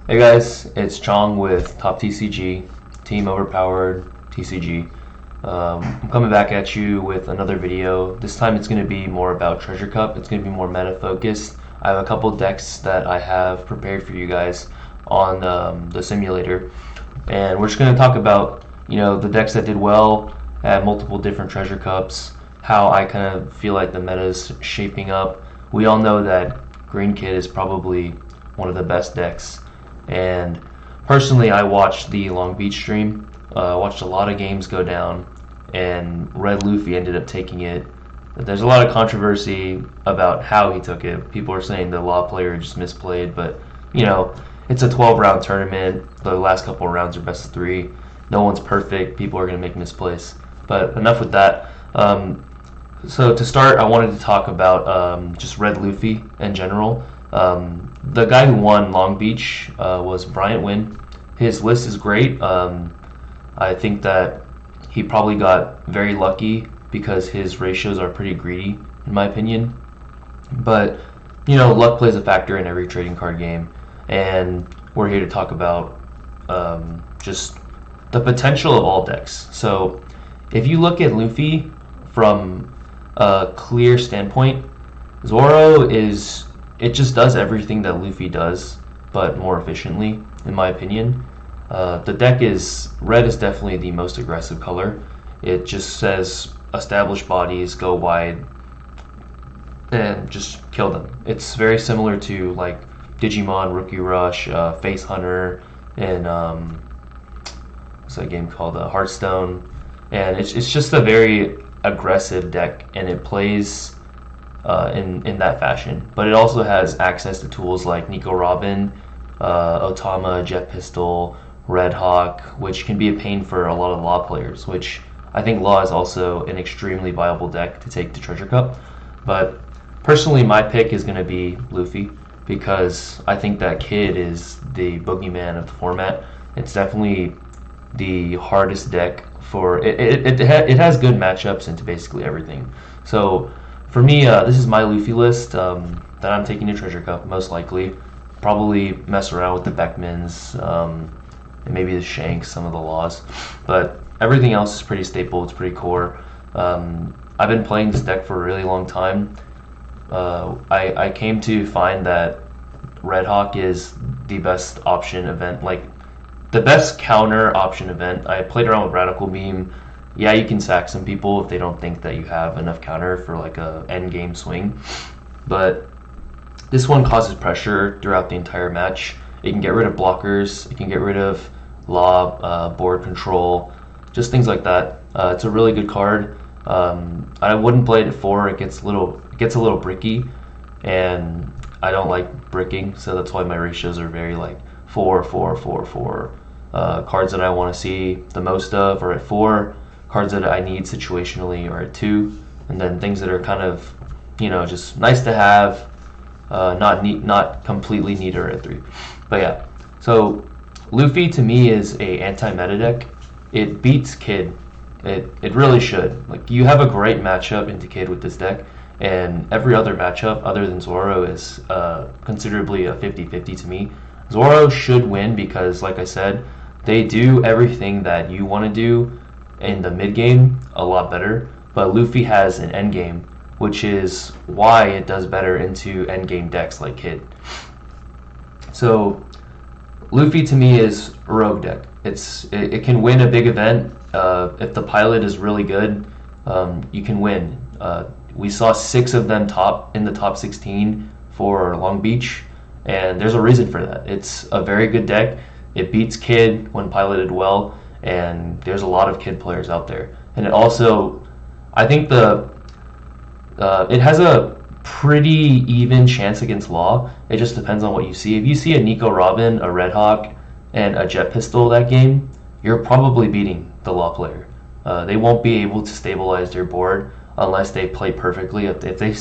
Hey guys, it's Chong with Top TCG, Team Overpowered TCG. I'm coming back at you with another video. This time it's going to be more about Treasure Cup. It's going to be more meta focused. I have a couple decks that I have prepared for you guys on the simulator, and we're just going to talk about the decks that did well at multiple different Treasure Cups, how I kind of feel like the meta is shaping up. We all know that Green Kid is probably one of the best decks. And personally, I watched the Long Beach stream, watched a lot of games go down, and Red Luffy ended up taking it. There's a lot of controversy about how he took it. People are saying the Law player just misplayed, but it's a 12-round tournament. The last couple of rounds are best of 3. No one's perfect. People are going to make misplays. But enough with that. So to start, I wanted to talk about just Red Luffy in general. The guy who won Long Beach was Bryant Wynn. His list is great. I think that he probably got very lucky because his ratios are pretty greedy, in my opinion. But, luck plays a factor in every trading card game. And we're here to talk about just the potential of all decks. So if you look at Luffy from a clear standpoint, Zorro it just does everything that Luffy does, but more efficiently, in my opinion. The deck red is definitely the most aggressive color. It just says establish bodies, go wide, and just kill them. It's very similar to like Digimon, Rookie Rush, Face Hunter, and what's that game called? Hearthstone. And it's just a very aggressive deck, and it plays in that fashion, but it also has access to tools like Nico Robin, Otama, Jet Pistol, Red Hawk, which can be a pain for a lot of Law players, which I think Law is also an extremely viable deck to take to Treasure Cup. But personally, my pick is going to be Luffy because I think that Kid is the boogeyman of the format. It's definitely the hardest deck for it. It has good matchups into basically everything. So for me, this is my Luffy list that I'm taking to Treasure Cup, most likely. Probably mess around with the Beckmans, and maybe the Shanks, some of the Laws. But everything else is pretty staple, it's pretty core. I've been playing this deck for a really long time. I came to find that Red Hawk is the best option event, like the best counter option event. I played around with Radical Beam. Yeah, you can sack some people if they don't think that you have enough counter for like a end game swing, but this one causes pressure throughout the entire match. It can get rid of blockers, it can get rid of Law, board control, just things like that. It's a really good card. I wouldn't play it at 4. It gets a little bricky, and I don't like bricking, so that's why my ratios are very like 4, 4, 4, 4. Cards that I want to see the most of are at 4. Cards that I need situationally are at 2, and then things that are kind of, just nice to have, not completely need are at 3. But yeah, so Luffy to me is a anti-meta deck. It beats Kid. It really should. Like, you have a great matchup into Kid with this deck, and every other matchup other than Zorro is considerably a 50-50 to me. Zorro should win because, like I said, they do everything that you want to do in the mid game a lot better, but Luffy has an end game, which is why it does better into end game decks like Kid. So Luffy to me is a rogue deck. It can win a big event. If the pilot is really good, you can win. We saw 6 of them in the top 16 for Long Beach, and there's a reason for that. It's a very good deck. It beats Kid when piloted well, and there's a lot of Kid players out there. And it also, I think it has a pretty even chance against Law. It just depends on what you see. If you see a Nico Robin, a Red Hawk, and a Jet Pistol that game, you're probably beating the Law player. They won't be able to stabilize their board unless they play perfectly. If they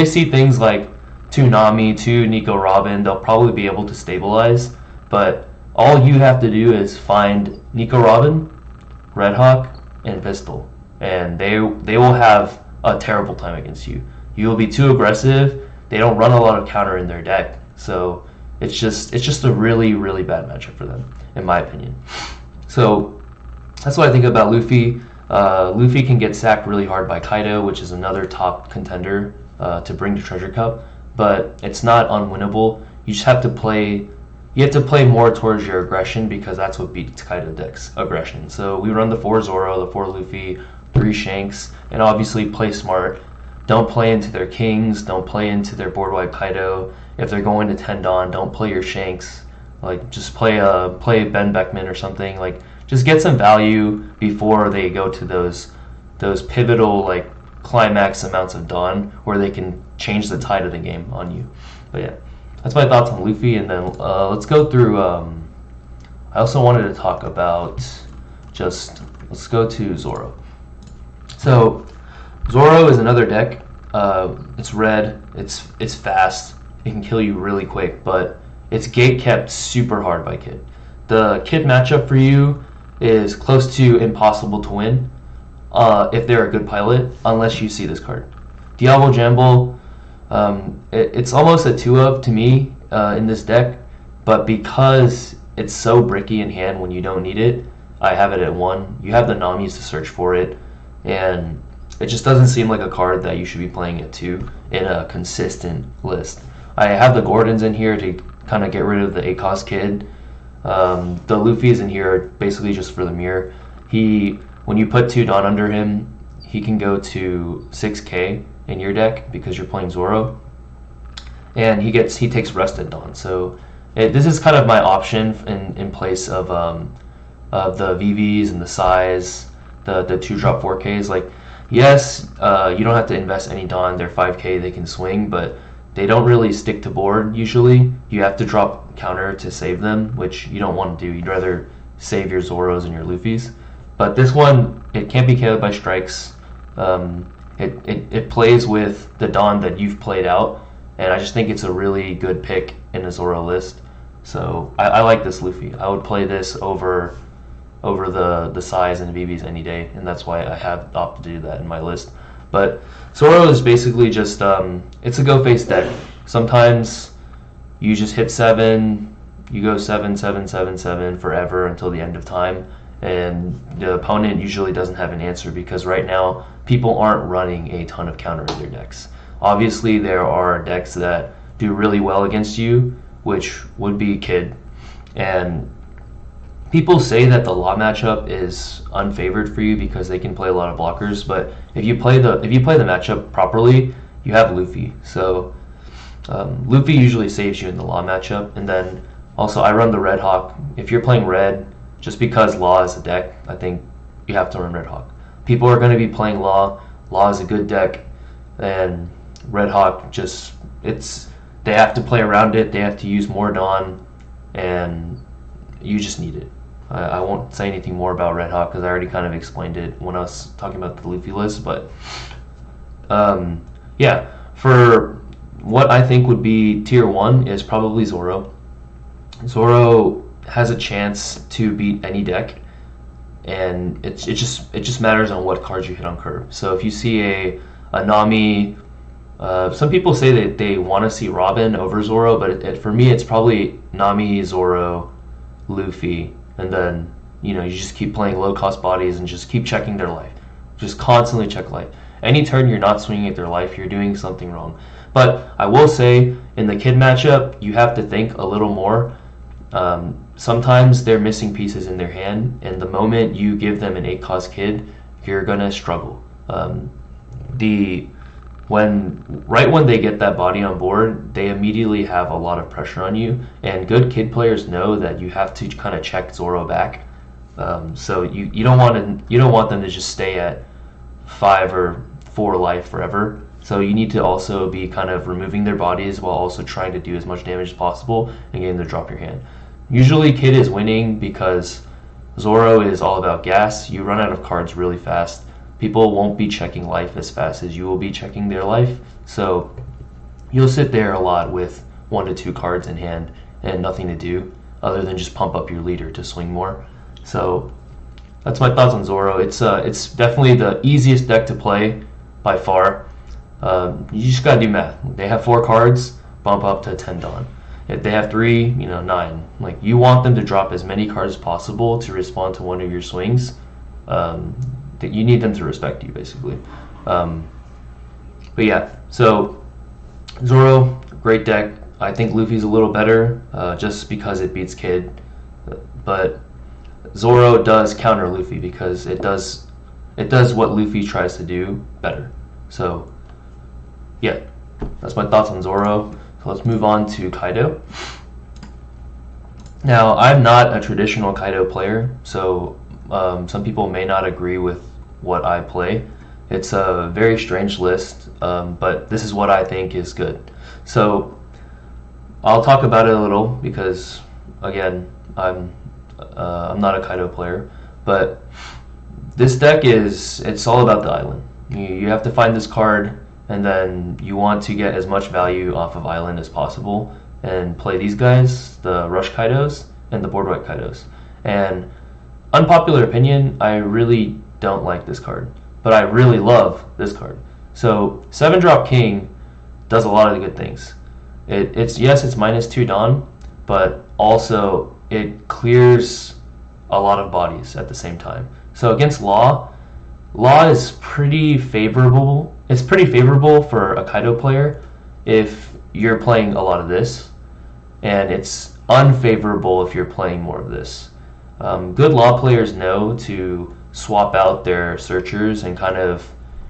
see things like 2 Nami, 2 Nico Robin, they'll probably be able to stabilize. But all you have to do is find Nico Robin, Red Hawk, and Pistol, and they will have a terrible time against you. You will be too aggressive. They don't run a lot of counter in their deck, so It's just a really, really bad matchup for them, in my opinion. So that's what I think about Luffy. Luffy can get sacked really hard by Kaido, which is another top contender to bring to Treasure Cup, but it's not unwinnable. You just have to play. You have to play more towards your aggression because that's what beats Kaido decks, aggression. So we run the 4 Zorro, the 4 Luffy, 3 Shanks, and obviously play smart. Don't play into their Kings. Don't play into their board wipe Kaido. If they're going to Tendon, don't play your Shanks. Like just play Ben Beckman or something. Like just get some value before they go to those pivotal like climax amounts of Dawn where they can change the tide of the game on you. But yeah, that's my thoughts on Luffy. And then let's go through. I also wanted to talk about let's go to Zorro. So Zorro is another deck. It's red. It's fast. It can kill you really quick, but it's gate kept super hard by Kid. The Kid matchup for you is close to impossible to win if they're a good pilot, unless you see this card. Diablo Jamble, it's almost a 2-of to me in this deck, but because it's so bricky in hand when you don't need it, I have it at 1. You have the Namis to search for it, and it just doesn't seem like a card that you should be playing at 2 in a consistent list. I have the Gordons in here to kind of get rid of the ACOS Kid. The Luffy's in here basically just for the mirror. When you put 2 Dawn under him, he can go to 6k in your deck because you're playing Zorro, and he takes Rested Dawn. So this is kind of my option in place of the VVs and the size, the 2-drop 4Ks. Like yes, you don't have to invest any Dawn. They're 5k, they can swing, but they don't really stick to board usually. You have to drop counter to save them, which you don't want to do. You'd rather save your Zorros and your Luffys. But this one, it can't be KO'd by strikes. It plays with the Dawn that you've played out, and I just think it's a really good pick in a Zorro list. So I like this Luffy. I would play this over the size and VVs any day, and that's why I have opted to do that in my list. But Zorro is basically just it's a go face deck. Sometimes you just hit 7, you go 7, 7, 7, 7 forever until the end of time, and the opponent usually doesn't have an answer because right now people aren't running a ton of counter in their decks. Obviously there are decks that do really well against you, which would be Kid, and people say that the Law matchup is unfavored for you because they can play a lot of blockers, but if you play the matchup properly, you have Luffy. So Luffy usually saves you in the Law matchup, and then also I run the Red Hawk. If you're playing red, just because Law is a deck, I think you have to run Red Hawk. People are going to be playing Law. Law is a good deck, and Red Hawk they have to play around it. They have to use more Dawn, and you just need it. I won't say anything more about Red Hawk because I already kind of explained it when I was talking about the Luffy list. But yeah, for what I think would be tier 1 is probably Zorro. Zorro has a chance to beat any deck, and it just matters on what cards you hit on curve. So if you see a Nami, some people say that they want to see Robin over Zorro, but for me it's probably Nami, Zorro, Luffy, and then you just keep playing low cost bodies and just keep checking their life. Just constantly check life. Any turn you're not swinging at their life, you're doing something wrong. But I will say, in the Kid matchup, you have to think a little more. Sometimes they're missing pieces in their hand, and the moment you give them an 8-cost Kid, you're gonna struggle. Right when they get that body on board, they immediately have a lot of pressure on you, and good Kid players know that you have to kind of check Zorro back. So you don't want them to just stay at 5 or 4 life forever. So you need to also be kind of removing their bodies while also trying to do as much damage as possible and getting them to drop your hand. Usually Kid is winning because Zorro is all about gas. You run out of cards really fast. People won't be checking life as fast as you will be checking their life. So you'll sit there a lot with 1 to 2 cards in hand and nothing to do other than just pump up your leader to swing more. So that's my thoughts on Zorro. It's definitely the easiest deck to play by far. You just gotta do math. They have 4 cards, bump up to 10 Dawn. If they have 3, 9. Like, you want them to drop as many cards as possible to respond to one of your swings. That you need them to respect you, basically. But yeah, so Zorro, great deck. I think Luffy's a little better, just because it beats Kid. But Zorro does counter Luffy because it does what Luffy tries to do better. So yeah, that's my thoughts on Zorro. So let's move on to Kaido. Now, I'm not a traditional Kaido player, so some people may not agree with what I play. It's a very strange list, but this is what I think is good. So I'll talk about it a little because, again, I'm not a Kaido player, but this deck it's all about the island. You have to find this card, and then you want to get as much value off of island as possible and play these guys, the Rush Kaidos and the Board Wipe Kaidos. And unpopular opinion, I really don't like this card, but I really love this card. So 7-drop King does a lot of the good things. It's -2 Dawn, but also it clears a lot of bodies at the same time. So against Law is pretty favorable. It's pretty favorable for a Kaido player if you're playing a lot of this, and it's unfavorable if you're playing more of this. Good Law players know to swap out their searchers and kind of,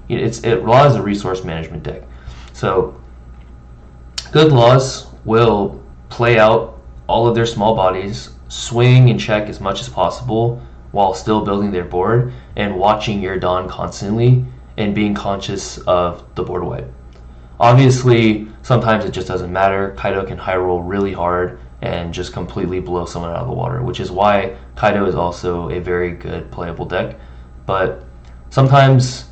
Law is a resource management deck. So good Laws will play out all of their small bodies, swing and check as much as possible while still building their board and watching your Dawn constantly and being conscious of the board wipe. Obviously, sometimes it just doesn't matter. Kaido can high roll really hard and just completely blow someone out of the water, which is why Kaido is also a very good playable deck. But sometimes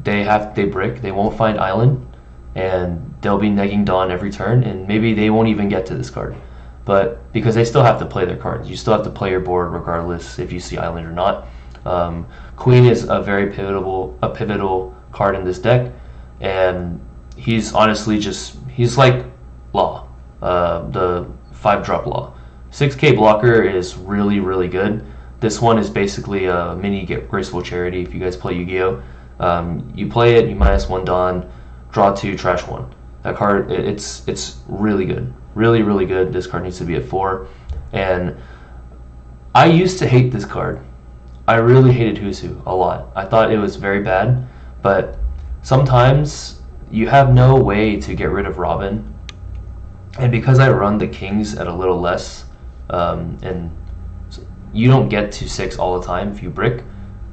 they brick, they won't find island, and they'll be negging Dawn every turn, and maybe they won't even get to this card. But because they still have to play their cards, you still have to play your board regardless if you see island or not. Queen is a very pivotal card in this deck, and he's honestly he's like Law, the 5-drop Law. 6k blocker is really, really good. This one is basically a mini Graceful Charity if you guys play Yu-Gi-Oh! You play it, you -1 Dawn, draw 2, trash 1. That card, it's really good. Really, really good. This card needs to be at 4. And I used to hate this card. I really hated Who's Who a lot. I thought it was very bad, but sometimes you have no way to get rid of Robin. And because I run the Kings at a little less, and you don't get to 6 all the time if you brick,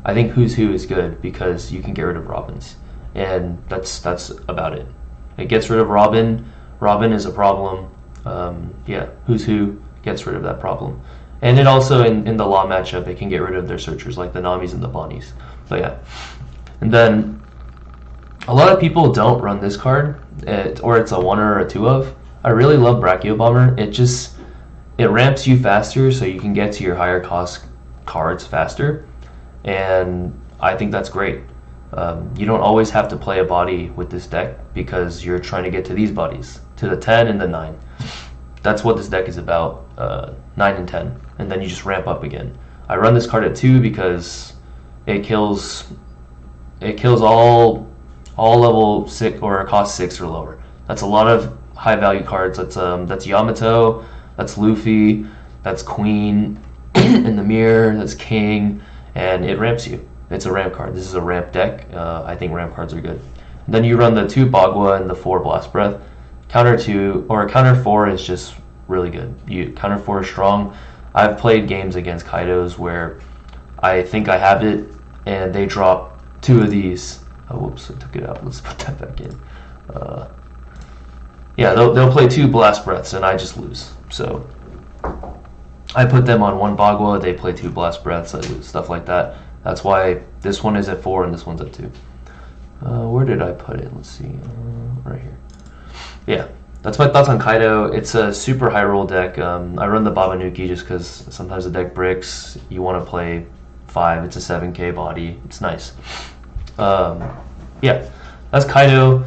I think Who's Who is good because you can get rid of Robins. And that's about it. It gets rid of Robin. Robin is a problem. Who's Who gets rid of that problem. And it also, in the Law matchup, it can get rid of their searchers, like the Namis and the Bonnies. So yeah. And then, a lot of people don't run this card, or it's a 1 or a 2 of. I really love Brachio Bomber. It ramps you faster so you can get to your higher cost cards faster. And I think that's great. You don't always have to play a body with this deck because you're trying to get to these bodies, to the 10 and the 9. That's what this deck is about, 9 and 10, and then you just ramp up again. I run this card at 2 because it kills all level 6 or cost 6 or lower. That's a lot of high value cards. That's Yamato, that's Luffy, that's Queen in the mirror, that's King, and it ramps you. It's a ramp card. This is a ramp deck. I think ramp cards are good. And then you run the 2 Bagua and the 4 Blast Breath. Counter 2 or counter 4 is just really good. Counter 4 is strong. I've played games against Kaidos where I think I have it and they drop 2 of these. Oh, whoops, I took it out. Let's put that back in. They'll play 2 Blast Breaths and I just lose. So I put them on 1 Bagua, they play 2 Blast Breaths, I lose, stuff like that. That's why this one is at 4 and this one's at 2. Where did I put it? Let's see. Right here. Yeah, that's my thoughts on Kaido. It's a super high roll deck. I run the Babanuki just because sometimes the deck bricks. You want to play 5. It's a 7k body. It's nice. That's Kaido.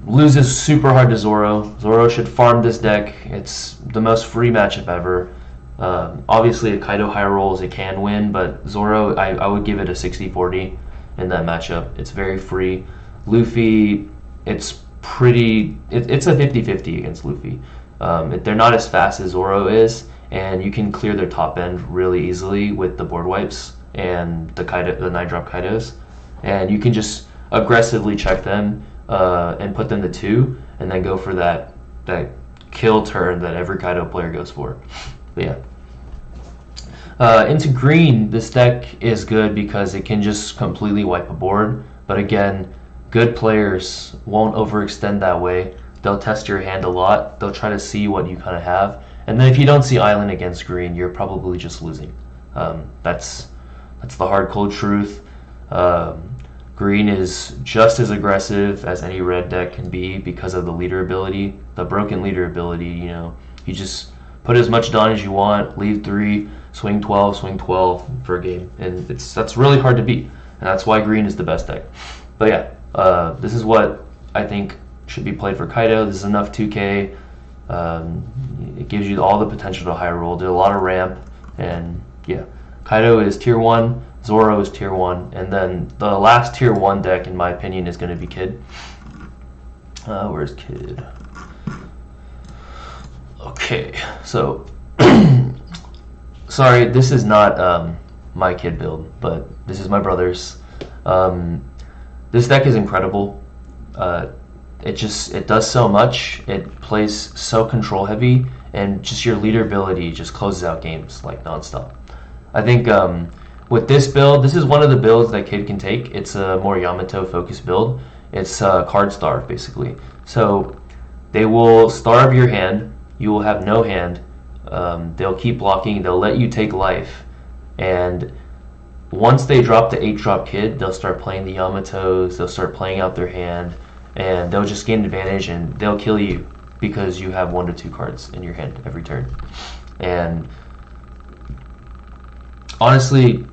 loses super hard to Zorro. Zorro should farm this deck. It's the most free matchup ever. Obviously, a Kaido high rolls it can win, but Zorro, I would give it a 60-40 in that matchup. It's very free. Luffy, it's a 50-50 against Luffy. They're not as fast as Zorro is, and you can clear their top end really easily with the board wipes and the 9-drop Kaidos, and you can just aggressively check them and put them to 2, and then go for that kill turn that every Kaido player goes for. But yeah. Into green, this deck is good because it can just completely wipe a board, but again, good players won't overextend that way. They'll test your hand a lot. They'll try to see what you kind of have, and then if you don't see island against green, you're probably just losing. That's the hard cold truth. Green is just as aggressive as any red deck can be because of the leader ability, the broken leader ability. You know, you just put as much Dawn as you want, leave 3, swing 12 for a game, and that's really hard to beat, and that's why green is the best deck. But yeah, this is what I think should be played for Kaido. This is enough 2K. It gives you all the potential to high roll. There's a lot of ramp, and yeah, Kaido is tier 1, Zorro is tier 1, and then the last tier 1 deck, in my opinion, is going to be Kid. Where's Kid? Okay, so sorry, this is not my Kid build, but this is my brother's. This deck is incredible. It does so much. It plays so control heavy, and just your leader ability just closes out games like nonstop. I think with this build, this is one of the builds that Kid can take. It's a more Yamato focused build. It's card starve basically. So they will starve your hand. You will have no hand. They'll keep blocking. They'll let you take life, and once they drop the 8-drop Kid, they'll start playing the Yamatos. They'll start playing out their hand, and they'll just gain advantage, and they'll kill you because you have 1 to 2 cards in your hand every turn. And honestly,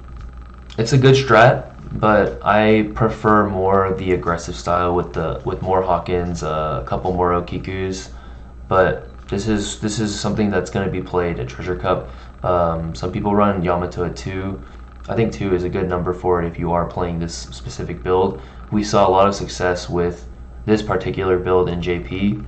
it's a good strat, but I prefer more the aggressive style with more Hawkins, a couple more Okikus. But this is something that's going to be played at Treasure Cup. Some people run Yamato at 2. I think 2 is a good number for it if you are playing this specific build. We saw a lot of success with this particular build in JP.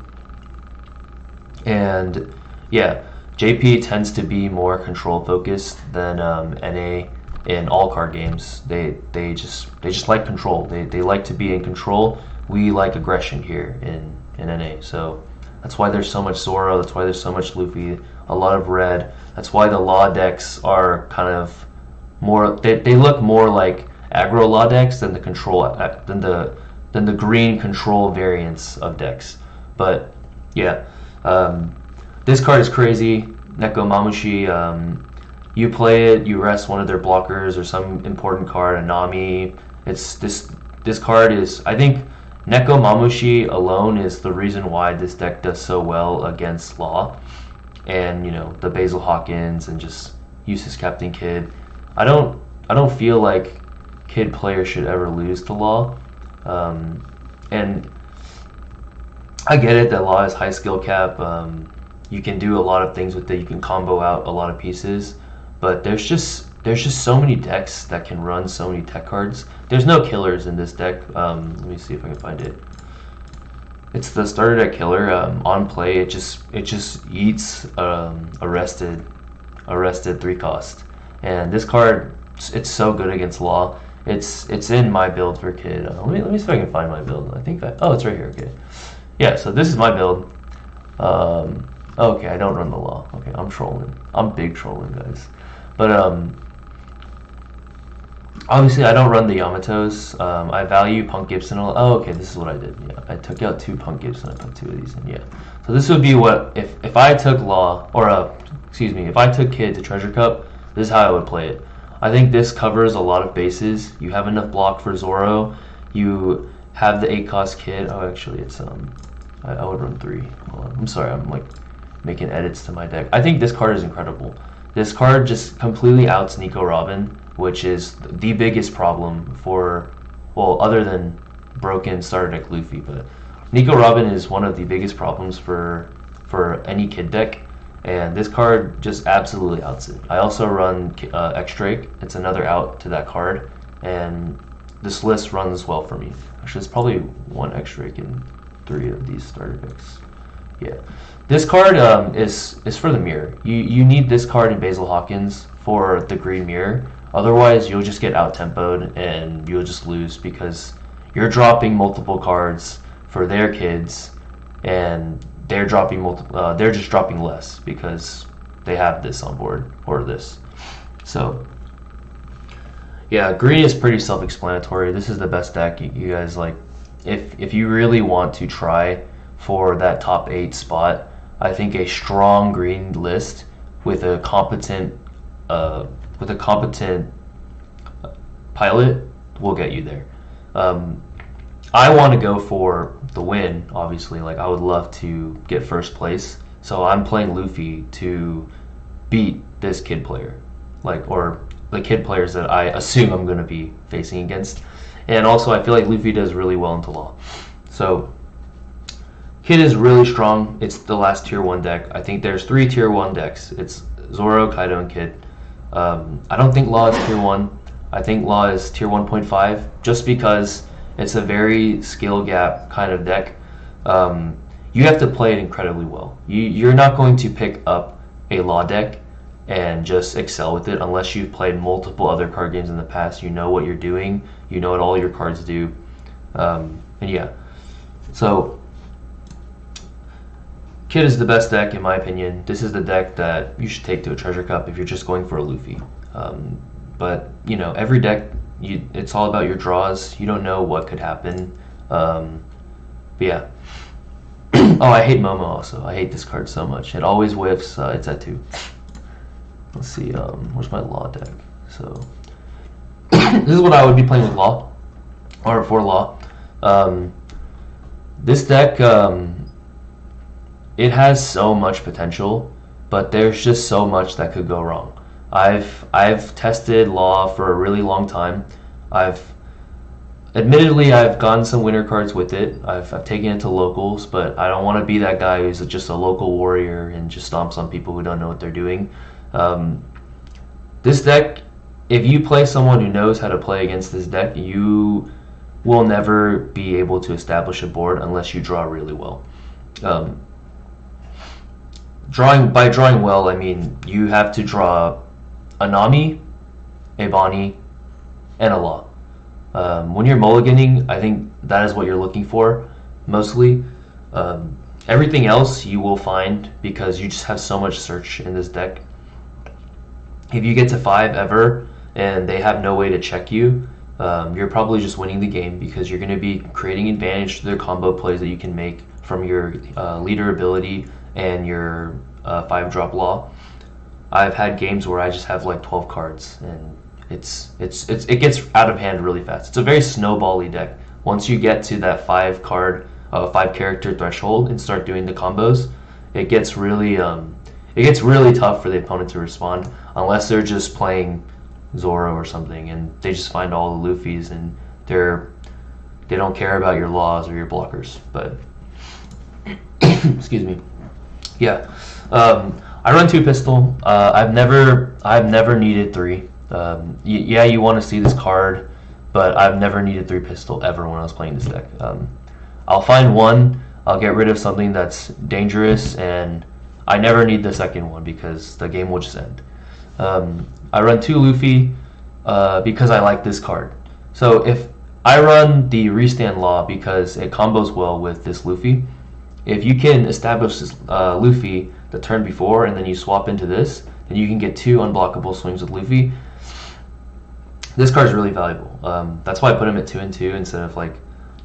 And yeah, JP tends to be more control focused than NA in all card games. They just like control. They like to be in control. We like aggression here in NA. So that's why there's so much Zorro. That's why there's so much Luffy. A lot of red. That's why the law decks are kind of more. They look more like aggro law decks than the control than the green control variants of decks. But yeah, this card is crazy. Neko Mamushi. You play it, you rest one of their blockers or some important card, a Nami. It's this card is, I think Neko Mamushi alone is the reason why this deck does so well against Law. And you know, the Basil Hawkins and just uses Captain Kid. I don't feel like Kid players should ever lose to Law. And I get it that Law is high skill cap. You can do a lot of things with it. You can combo out a lot of pieces. But there's just so many decks that can run so many tech cards. There's no killers in this deck. Let me see if I can find it. It's the starter deck killer. On play, it just eats arrested 3-cost. And this card, it's so good against Law. It's in my build for Kid. Let me see if I can find my build. I think oh, it's right here. Okay. Yeah. So this is my build. Okay, I don't run the Law. Okay, I'm trolling. I'm big trolling, guys. But obviously I don't run the Yamatos. I value Punk Gibson. Oh, okay, this is what I did. Yeah, I took out 2 Punk Gibson. I put 2 of these in. Yeah. So this would be what if I took Law or excuse me, if I took Kid to Treasure Cup. This is how I would play it. I think this covers a lot of bases. You have enough block for Zorro. You have the 8-cost Kid. Oh, actually, it's I would run 3. Hold on. I'm sorry. I'm like making edits to my deck. I think this card is incredible. This card just completely outs Nico Robin, which is the biggest problem for, well, other than broken starter deck Luffy, but Nico Robin is one of the biggest problems for any kid deck, and this card just absolutely outs it. I also run X-Drake. It's another out to that card, and this list runs well for me. Actually, it's probably one X-Drake in 3 of these starter decks. Yeah, this card is for the mirror. You need this card in Basil Hawkins for the green mirror. Otherwise, you'll just get out-tempoed and you'll just lose because you're dropping multiple cards for their kids, and they're dropping they're just dropping less because they have this on board or this. So yeah, green is pretty self-explanatory. This is the best deck. You guys, like, if you really want to try for that top 8 spot, I think a strong green list with a competent pilot will get you there. I want to go for the win, obviously. Like, I would love to get first place, so I'm playing Luffy to beat this kid player, like, or the kid players that I assume I'm going to be facing against. And also, I feel like Luffy does really well into Law. So Kid is really strong. It's the last tier 1 deck. I think there's 3 tier 1 decks. It's Zorro, Kaido, and Kid. I don't think Law is tier 1. I think Law is tier 1.5 just because it's a very skill gap kind of deck. You have to play it incredibly well. You're not going to pick up a Law deck and just excel with it unless you've played multiple other card games in the past. You know what you're doing. You know what all your cards do. And yeah. So Kid is the best deck in my opinion. This is the deck that you should take to a Treasure Cup if you're just going for a Luffy. But you know, every deck, it's all about your draws. You don't know what could happen. But yeah. Oh, I hate Momo also. I hate this card so much. It always whiffs. It's at 2. Let's see. Where's my Law deck? So this is what I would be playing with Law, or for Law. This deck, it has so much potential, but there's just so much that could go wrong. I've tested Law for a really long time. Admittedly, I've gotten some winter cards with it. I've taken it to locals, but I don't want to be that guy who's just a local warrior and just stomps on people who don't know what they're doing. This deck, if you play someone who knows how to play against this deck, you will never be able to establish a board unless you draw really well. By drawing well, I mean you have to draw a Nami, a Bonnie, and a Law. When you're mulliganing, I think that is what you're looking for mostly. Everything else you will find because you just have so much search in this deck. If you get to 5 ever and they have no way to check you, you're probably just winning the game because you're going to be creating advantage to their combo plays that you can make from your leader ability and your 5-drop Law. I've had games where I just have like 12 cards and it gets out of hand really fast. It's a very snowbally deck. Once you get to that 5 character threshold and start doing the combos, it gets really tough for the opponent to respond unless they're just playing Zorro or something and they just find all the Luffys and they don't care about your Laws or your blockers. But excuse me. Yeah. I run 2 pistol. I've never needed 3. Yeah, you want to see this card, but I've never needed 3 pistol ever when I was playing this deck. I'll find 1, I'll get rid of something that's dangerous, and I never need the second one because the game will just end. I run 2 Luffy because I like this card. So if I run the Restand Law because it combos well with this Luffy, if you can establish this Luffy the turn before and then you swap into this, then you can get 2 unblockable swings with Luffy. This card is really valuable. That's why I put him at 2 and 2 instead of like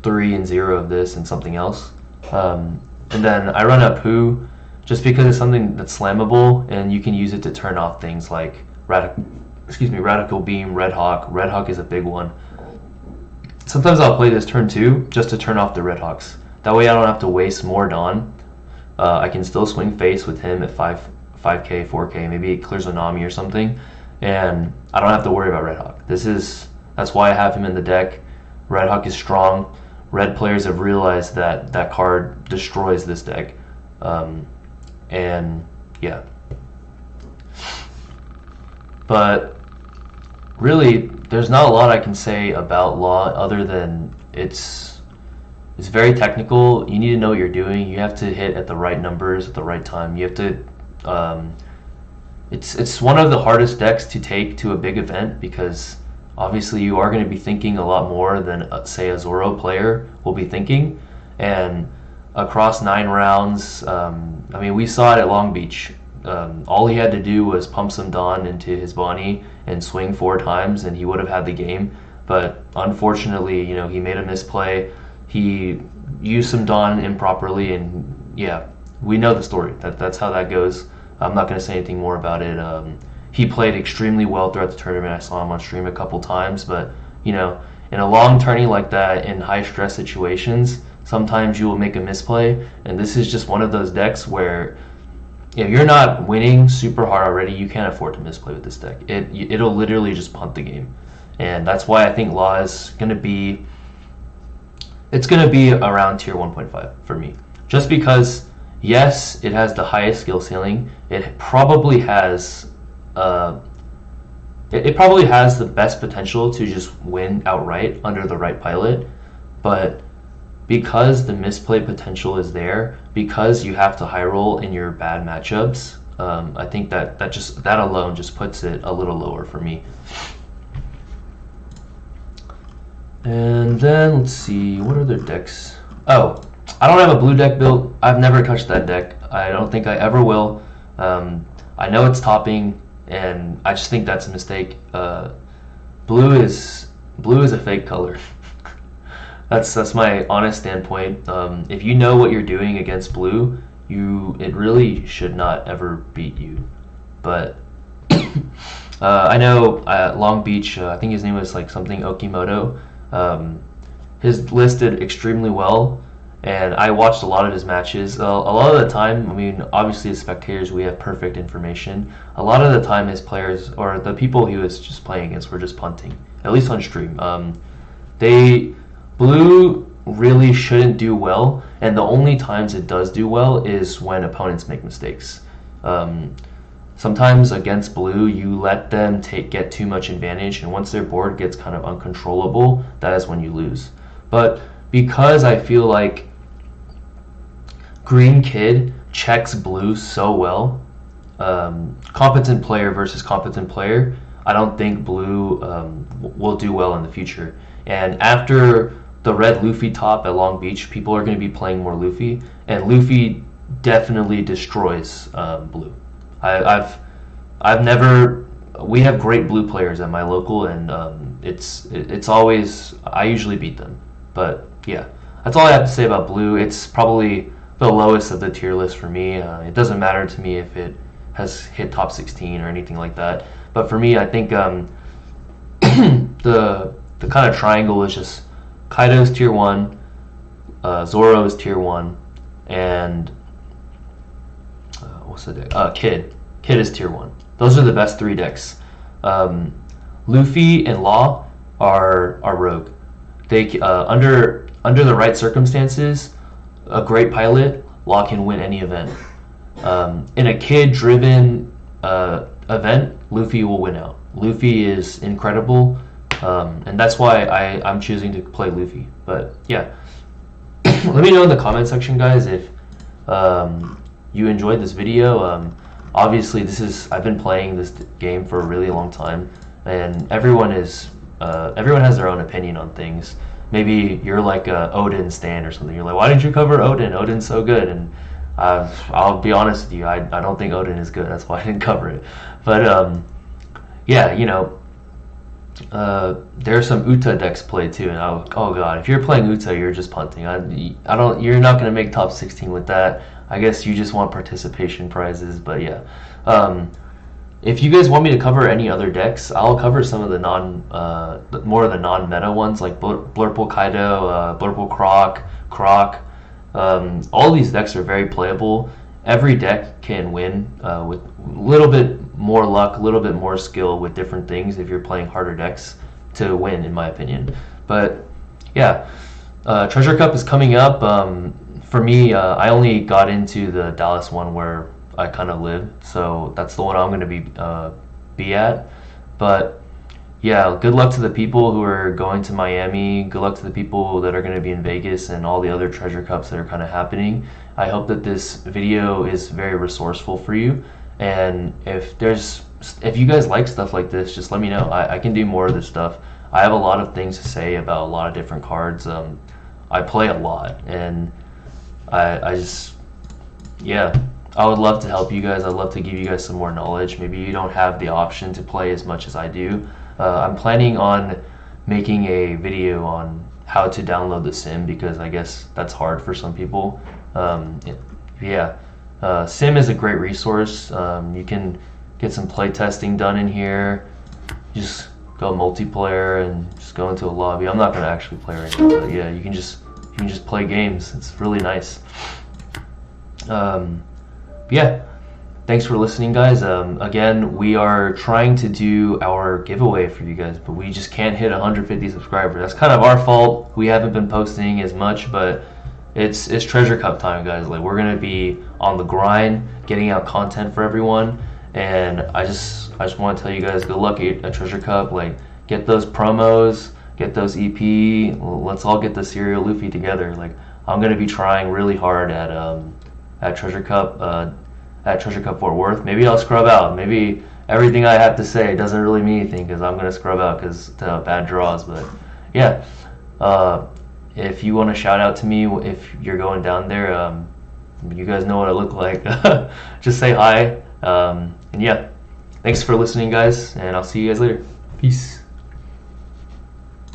3 and 0 of this and something else. And then I run a Pooh just because it's something that's slammable and you can use it to turn off things like Radical Beam, Red Hawk. Red Hawk is a big one. Sometimes I'll play this turn 2 just to turn off the Red Hawks. That way I don't have to waste more Dawn. I can still swing face with him at 5k, 4k, maybe it clears a Nami or something, and I don't have to worry about Red Hawk. That's why I have him in the deck. Red Hawk is strong. red players have realized that that card destroys this deck. And yeah. But really, there's not a lot I can say about Law other than it's very technical. You need to know what you're doing. You have to hit at the right numbers at the right time. You have to. It's one of the hardest decks to take to a big event because obviously you are going to be thinking a lot more than say a Zorro player will be thinking, and across 9 rounds, I mean, we saw it at Long Beach. All he had to do was pump some Dawn into his Bonnie and swing 4 times, and he would have had the game. But unfortunately, you know, he made a misplay. He used some Dawn improperly, and yeah, we know the story. That's how that goes. I'm not going to say anything more about it. He played extremely well throughout the tournament. I saw him on stream a couple times, but you know, in a long tourney like that, in high stress situations, sometimes you will make a misplay, and this is just one of those decks where if you're not winning super hard already, you can't afford to misplay with this deck. It'll literally just punt the game, and that's why I think Law is going to be. It's going to be around tier 1.5 for me, just because yes, it has the highest skill ceiling. It probably has. It probably has the best potential to just win outright under the right pilot, but because the misplay potential is there, because you have to high roll in your bad matchups, I think that alone just puts it a little lower for me. And then let's see, what other decks? Oh, I don't have a blue deck built. I've never touched that deck. I don't think I ever will. I know it's topping, and I just think that's a mistake. Blue is a fake color. That's my honest standpoint. If you know what you're doing against blue, it really should not ever beat you. But I know at Long Beach, I think his name was like something Okimoto. His list did extremely well, and I watched a lot of his matches. A lot of the time, I mean, obviously as spectators, we have perfect information. A lot of the time, his players or the people he was just playing against were just punting, at least on stream. Blue really shouldn't do well, and the only times it does do well is when opponents make mistakes. Sometimes against blue, you let them get too much advantage, and once their board gets kind of uncontrollable, that is when you lose. But because I feel like Green Kid checks blue so well, competent player versus competent player, I don't think blue will do well in the future. And after the red Luffy top at Long Beach, people are going to be playing more Luffy, and Luffy definitely destroys blue. We have great blue players at my local, and it's always, I usually beat them. But yeah, that's all I have to say about blue. It's probably the lowest of the tier list for me. It doesn't matter to me if it has hit top 16 or anything like that. But for me, I think the kind of triangle is just Kaido's tier 1, Zorro's tier 1, and what's the deck? Kid is tier 1. Those are the best 3 decks. Luffy and Law are rogue. They under the right circumstances, a great pilot, Law can win any event. In a kid-driven event, Luffy will win out. Luffy is incredible, and that's why I'm choosing to play Luffy. But yeah, let me know in the comment section, guys, if you enjoyed this video. Obviously, I've been playing this game for a really long time, and everyone has their own opinion on things. Maybe you're like a Odin stan or something. You're like, why didn't you cover Odin? Odin's so good. And I'll be honest with you, I don't think Odin is good. That's why I didn't cover it. But yeah, you know, there's some Uta decks played too, and oh god, if you're playing Uta, you're just punting. You're not gonna make top 16 with that. I guess you just want participation prizes. But yeah, if you guys want me to cover any other decks, I'll cover some of the more of the non-meta ones, like Blurple Kaido, Blurple Croc. All these decks are very playable. Every deck can win with a little bit more luck, a little bit more skill with different things if you're playing harder decks to win, in my opinion. But yeah, Treasure Cup is coming up. For me, I only got into the Dallas one where I kind of live, so that's the one I'm going to be at. But yeah, good luck to the people who are going to Miami. Good luck to the people that are going to be in Vegas and all the other Treasure Cups that are kind of happening. I hope that this video is very resourceful for you. And if you guys like stuff like this, just let me know. I can do more of this stuff. I have a lot of things to say about a lot of different cards. I play a lot, and I just, yeah, I would love to help you guys. I'd love to give you guys some more knowledge. Maybe you don't have the option to play as much as I do. I'm planning on making a video on how to download the sim, because I guess that's hard for some people. Yeah, sim is a great resource. You can get some play testing done in here. Just go multiplayer and just go into a lobby. I'm not gonna actually play right now, but yeah, you can just play games. It's really nice. Yeah, thanks for listening, guys. Again, we are trying to do our giveaway for you guys, but we just can't hit 150 subscribers. That's kind of our fault. We haven't been posting as much, but it's Treasure Cup time, guys. Like, we're gonna be on the grind, getting out content for everyone. And I just want to tell you guys, good luck at Treasure Cup. Like, get those promos, get those EP. Let's all get the Serial Luffy together. Like, I'm gonna be trying really hard at Treasure Cup Fort Worth. Maybe I'll scrub out. Maybe everything I have to say doesn't really mean anything because I'm gonna scrub out because bad draws. But yeah, if you want to shout out to me if you're going down there, you guys know what I look like. Just say hi. And yeah, thanks for listening, guys, and I'll see you guys later. Peace.